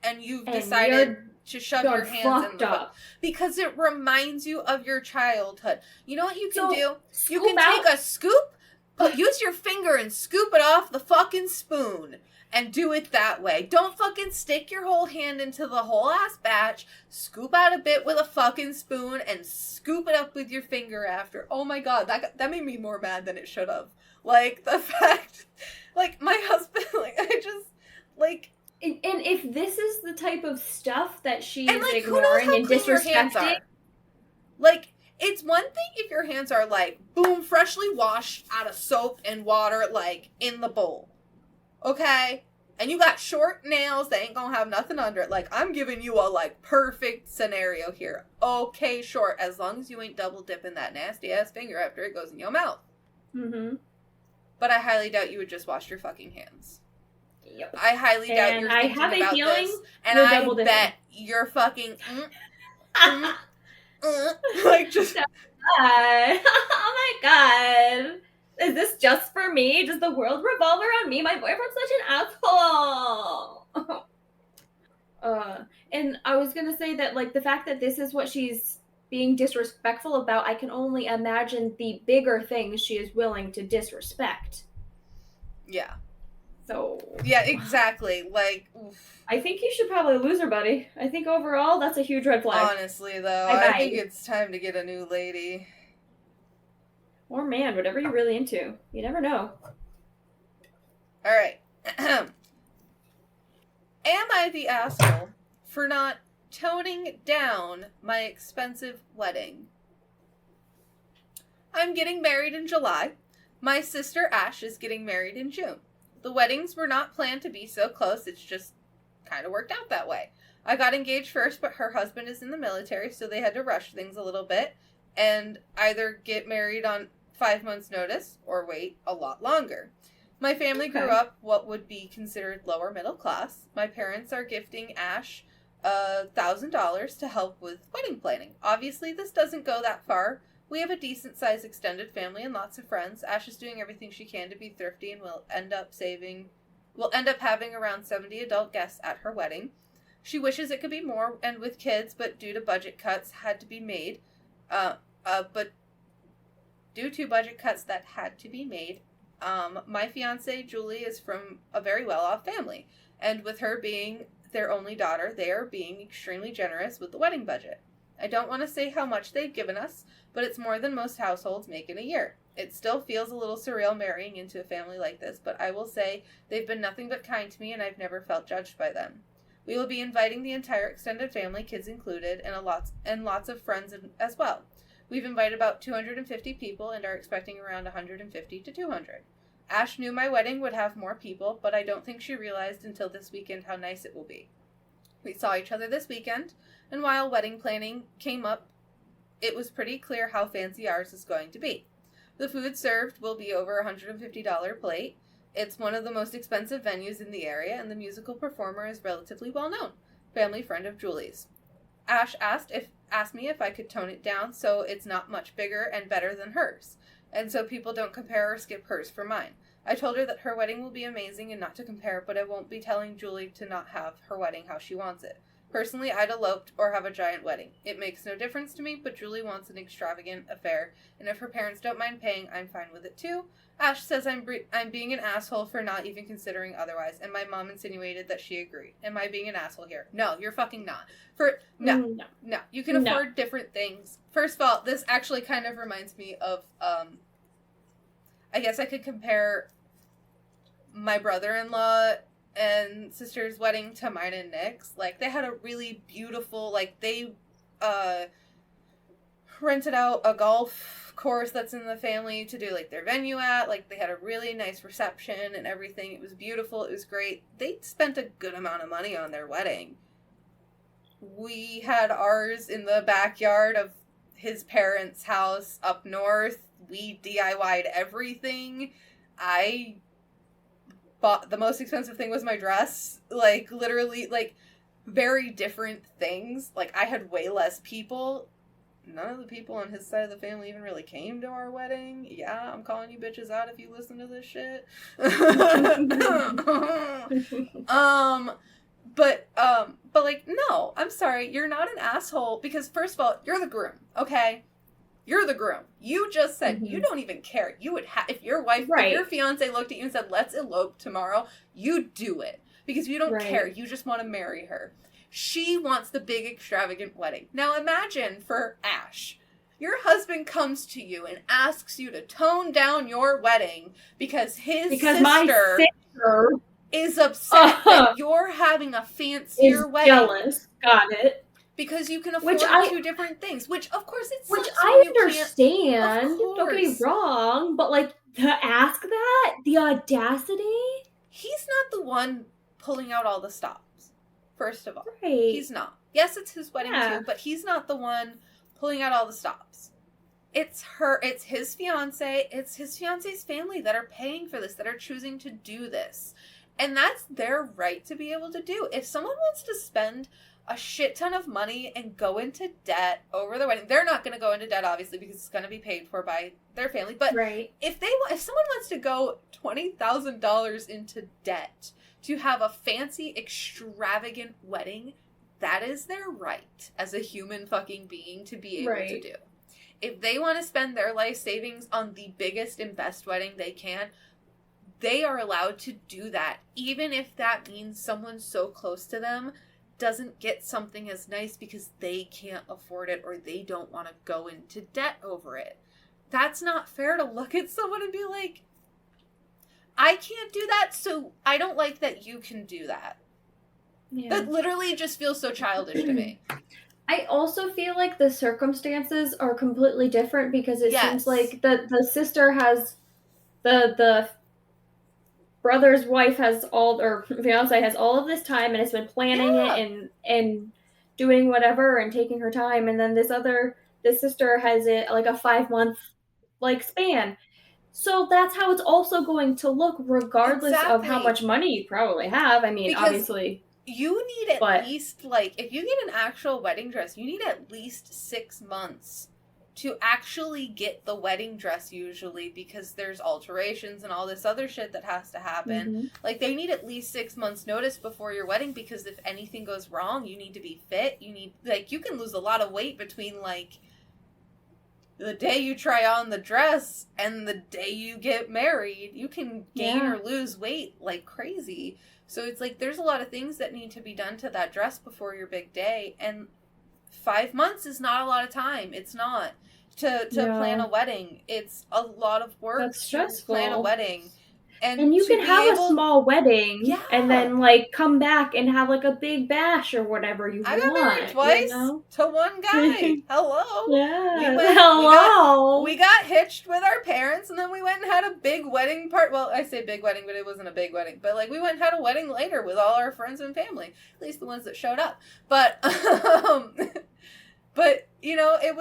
and you've decided to shove your hands in the book. Because it reminds you of your childhood. You know what you can do? You can take a scoop, use your finger and scoop it off the fucking spoon. And do it that way. Don't fucking stick your whole hand into the whole ass batch, scoop out a bit with a fucking spoon, and scoop it up with your finger after. Oh my god, that made me more mad than it should have. Like, the fact, like, my husband, like, I just, like... And if this is the type of stuff that she's ignoring and disrespecting... Like, it's one thing if your hands are, like, boom, freshly washed out of soap and water, like, in the bowl. Okay? And you got short nails that ain't gonna have nothing under it. Like, I'm giving you a, like, perfect scenario here. Okay, sure, as long as you ain't double dipping that nasty-ass finger after it goes in your mouth. Mm-hmm. But I highly doubt you would just wash your fucking hands. Yep. I highly doubt you're thinking about this. And I bet you're fucking... like, just... Oh my god. Is this just for me? Does the world revolve around me? My boyfriend's such an asshole. And I was gonna say that, like, the fact that this is what she's being disrespectful about, I can only imagine the bigger things she is willing to disrespect. Yeah. So... Yeah, exactly. Like... Oof. I think you should probably lose her, buddy. I think overall, that's a huge red flag. Honestly, though, I think it's time to get a new lady. Or man, whatever you're really into. You never know. Alright. Am I the asshole for not toning down my expensive wedding. I'm getting married in July. My sister Ash is getting married in June. The weddings were not planned to be so close, it's just kind of worked out that way. I got engaged first, but her husband is in the military, so they had to rush things a little bit and either get married on 5 months' notice or wait a lot longer. My family grew up what would be considered lower middle class. My parents are gifting Ash $1,000 to help with wedding planning. Obviously, this doesn't go that far. We have a decent-sized extended family and lots of friends. Ash is doing everything she can to be thrifty and will end up having around 70 adult guests at her wedding. She wishes it could be more and with kids, but due to budget cuts that had to be made, my fiance Julie is from a very well-off family, and with her being their only daughter, they are being extremely generous with the wedding budget. I don't want to say how much they've given us, but it's more than most households make in a year. It still feels a little surreal marrying into a family like this, but I will say they've been nothing but kind to me and I've never felt judged by them. We will be inviting the entire extended family, kids included, and lots of friends as well. We've invited about 250 people and are expecting around 150 to 200. Ash knew my wedding would have more people, but I don't think she realized until this weekend how nice it will be. We saw each other this weekend, and while wedding planning came up, it was pretty clear how fancy ours is going to be. The food served will be over $150 plate. It's one of the most expensive venues in the area, and the musical performer is relatively well known. Family friend of Julie's. Ash asked me if I could tone it down so it's not much bigger and better than hers, and so people don't compare or skip hers for mine. I told her that her wedding will be amazing and not to compare, but I won't be telling Julie to not have her wedding how she wants it. Personally, I'd eloped or have a giant wedding. It makes no difference to me, but Julie wants an extravagant affair, and if her parents don't mind paying, I'm fine with it too. Ash says I'm being an asshole for not even considering otherwise, and my mom insinuated that she agreed. Am I being an asshole here? No, you're fucking not. No. You can afford different things. First of all, this actually kind of reminds me of, I guess I could compare my brother-in-law and sister's wedding to mine and Nick's. Like, they had a really beautiful, like, they rented out a golf course that's in the family to do, like, their venue at. Like, they had a really nice reception and everything. It was beautiful. It was great. They spent a good amount of money on their wedding. We had ours in the backyard of his parents' house up north. We DIY'd everything. The most expensive thing was my dress. Like, literally, like, very different things. Like, I had way less people. None of the people on his side of the family even really came to our wedding. Yeah, I'm calling you bitches out if you listen to this shit. But like, no, I'm sorry, you're not an asshole, because first of all, you're the groom, okay? You're the groom. You just said you don't even care. You would if your wife, if your fiance looked at you and said, let's elope tomorrow, you'd do it. Because you don't care. You just want to marry her. She wants the big, extravagant wedding. Now imagine for Ash. Your husband comes to you and asks you to tone down your wedding because my sister is upset that you're having a fancier wedding. Jealous. Got it. Because you can afford two different things, which of course it's I understand. Don't get me wrong, but like to ask that, the audacity. He's not the one pulling out all the stops. First of all, he's not. Yes, it's his wedding too, but he's not the one pulling out all the stops. It's his fiance, it's his fiance's family that are paying for this, that are choosing to do this. And that's their right to be able to do. If someone wants to spend a shit ton of money and go into debt over their wedding, they're not going to go into debt, obviously, because it's going to be paid for by their family. But if someone wants to go $20,000 into debt to have a fancy, extravagant wedding, that is their right as a human fucking being to be able to do. If they want to spend their life savings on the biggest and best wedding they can, they are allowed to do that, even if that means someone so close to them doesn't get something as nice because they can't afford it or they don't want to go into debt over it. That's not fair to look at someone and be like, I can't do that, so I don't like that you can do that. Yeah. That literally just feels so childish to me. I also feel like the circumstances are completely different because it seems like the sister has the brother's wife has all, or fiance has all of this time and has been planning it and doing whatever and taking her time, and then this sister has it like a 5-month like span. So that's how it's also going to look, regardless of how much money you probably have. I mean, because obviously, you need at least, like, if you get an actual wedding dress, you need at least 6 months to actually get the wedding dress, usually, because there's alterations and all this other shit that has to happen. Mm-hmm. Like, they need at least 6 months notice before your wedding, because if anything goes wrong, you need to be fit. You need, like, you can lose a lot of weight between, like, the day you try on the dress and the day you get married. You can gain or lose weight like crazy. So it's like there's a lot of things that need to be done to that dress before your big day, and 5 months is not a lot of time. It's not to plan a wedding. It's a lot of work. That's stressful. To plan a wedding. And you can have a small wedding and then, like, come back and have, like, a big bash or whatever you want. I got married twice to one guy. Hello. Yeah. We got hitched with our parents, and then we went and had a big wedding part. Well, I say big wedding, but it wasn't a big wedding. But, like, we went and had a wedding later with all our friends and family. At least the ones that showed up. But, but, you know, it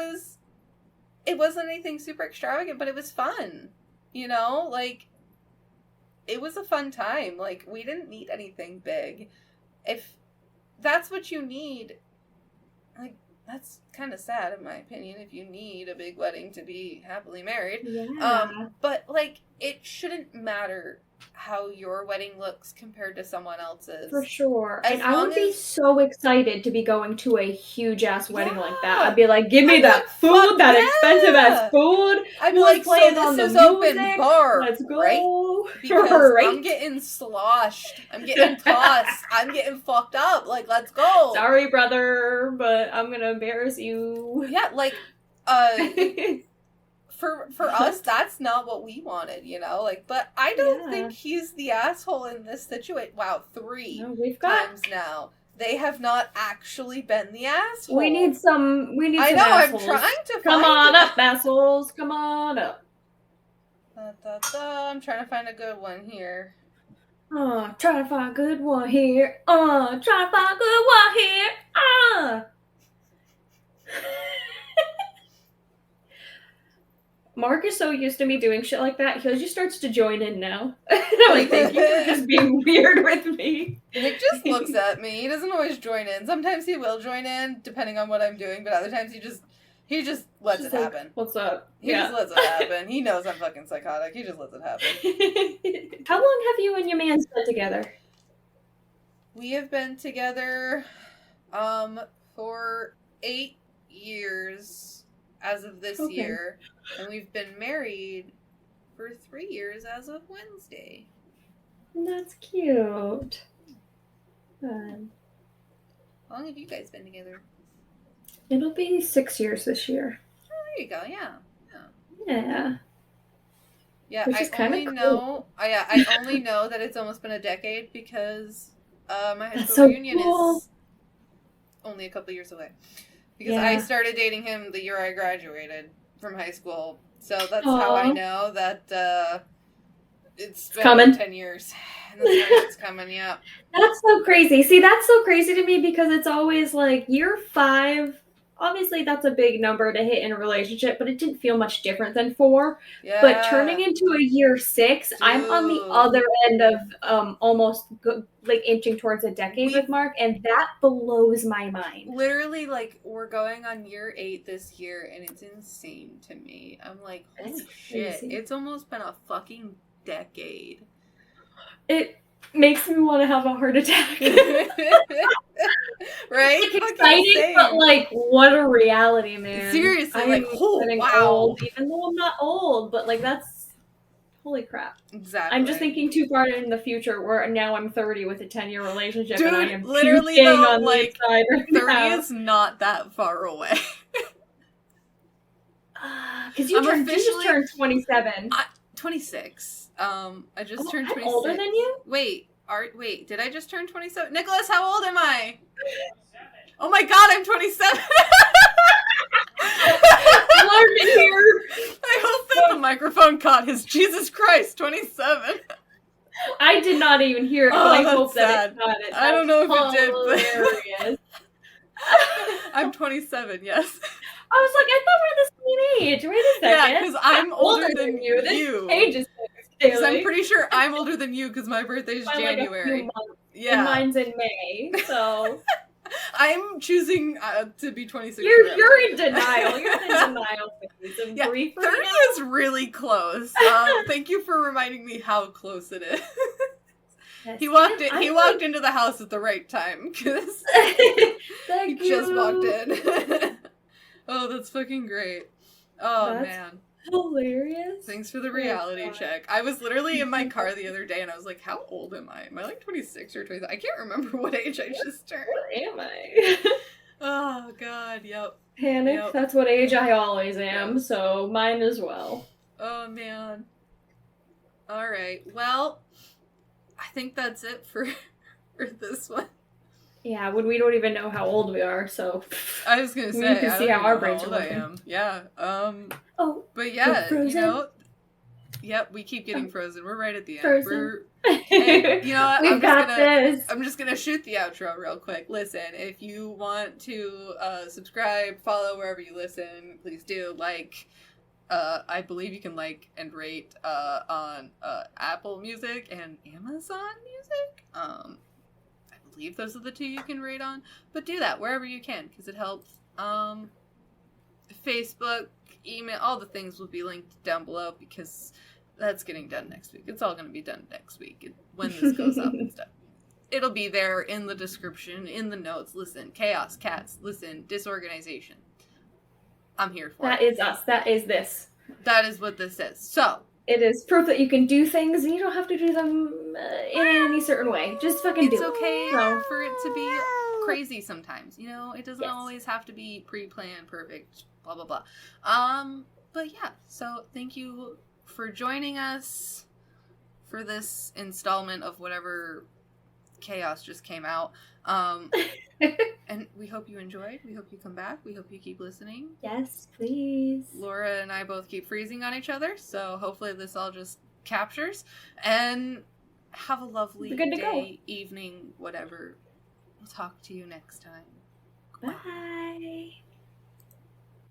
wasn't anything super extravagant, but it was fun. You know, like, it was a fun time. Like, we didn't need anything big. If that's what you need, like, that's kind of sad, in my opinion, if you need a big wedding to be happily married. Yeah. But, like, it shouldn't matter how your wedding looks compared to someone else's. For sure. And I would be so excited to be going to a huge-ass wedding like that. I'd be like, give me that food, that expensive-ass food. I'd be like, so this is open bar. Let's go. Right? Because I'm getting sloshed. I'm getting tossed. I'm getting fucked up. Like, let's go. Sorry, brother, but I'm gonna embarrass you. Yeah, like, For us, that's not what we wanted, you know? Like, but I don't think he's the asshole in this situation. Wow, 3 times now. They have not actually been the asshole. We need some assholes. I'm trying to Come on up, assholes. Come on up. I'm trying to find a good one here. Trying to find a good one here. Trying to find a good one here. Mark is so used to me doing shit like that, he just starts to join in now. I'm like, thank you for just being weird with me. Nick just looks at me. He doesn't always join in. Sometimes he will join in, depending on what I'm doing, but other times he just lets it happen. What's up? He just lets it happen. He knows I'm fucking psychotic. He just lets it happen. How long have you and your man been together? We have been together for 8 years as of this year. And we've been married for 3 years as of Wednesday. That's cute. Fun. How long have you guys been together? It'll be 6 years this year. Oh, there you go. Yeah. Yeah, I only know. I only know that it's almost been a decade because my high school reunion is only a couple years away. Because I started dating him the year I graduated from high school. So that's how I know that it's been coming. 10 years. And it's coming, yeah. That's so crazy. See, that's so crazy to me because it's always like year 5. Obviously, that's a big number to hit in a relationship, but it didn't feel much different than 4. Yeah. But turning into a year 6, dude, I'm on the other end of almost like inching towards a decade with Mark, and that blows my mind. Literally, like, we're going on year 8 this year, and it's insane to me. I'm like, holy shit, it's almost been a fucking decade. It makes me want to have a heart attack. Right? It's exciting, but like, what a reality, man. Seriously, I'm like, old, even though I'm not old, but like, that's holy crap. Exactly. I'm just thinking too far in the future where now I'm 30 with a 10-year relationship. Dude, and I am literally though, on like, right 30 now. is not that far away. Because you just turned 27. 26. I just turned 26. I'm older than you? Wait, Wait, did I just turn 27? Nicholas, how old am I? Oh my god, I'm 27! Learn to hear. I hope that the microphone caught his Jesus Christ, 27. I did not even hear it, but I hope that it caught it. I don't know if hilarious. it did, but... I'm 27, yes. I was like, I thought we were the same age. Wait a second. Yeah, because I'm older than you. This age is because I'm pretty sure I'm older than you because my birthday's January. Like yeah. And mine's in May, so... I'm choosing to be 26. You're in denial. You're in denial phase of grief. 30 is really close. Thank you for reminding me how close it is. Yes. He walked into the house at the right time because he just walked in. Oh, that's fucking great. Oh, that's man. Hilarious. Thanks for the reality check. I was literally in my car the other day and I was like, how old am I? Am I like 26 or 27? I can't remember what age I just turned. What am I? Oh, God, yep. Panic, yep. That's what age I always am, so mine as well. Oh, man. All right, well, I think that's it for this one. Yeah, when we don't even know how old we are, so... I was gonna say, you can see how our brains are working. Yeah, Oh, but yeah, you know... Yep, we keep getting frozen. We're right at the end. Frozen. Hey, you know what? We've got this. I'm just gonna shoot the outro real quick. Listen, if you want to subscribe, follow wherever you listen, please do. Like, I believe you can like and rate on Apple Music and Amazon Music. I believe those are the two you can rate on, but do that wherever you can because it helps. Facebook, email, all the things will be linked down below because that's getting done next week. It's all going to be done next week when this goes up and stuff. It'll be there in the description, in the notes. Listen, chaos, cats, listen, disorganization. I'm here for it. That is us. That is this. That is what this is. So. It is proof that you can do things and you don't have to do them in any certain way. Just fucking do it. It's okay for it to be crazy sometimes. You know, it doesn't always have to be pre-planned, perfect, blah, blah, blah. But yeah, so thank you for joining us for this installment of whatever chaos just came out. And we hope you enjoyed. We hope you come back. We hope you keep listening. Yes, please. Laura and I both keep freezing on each other, so hopefully this all just captures. And have a lovely day, evening, whatever. We'll talk to you next time. Bye.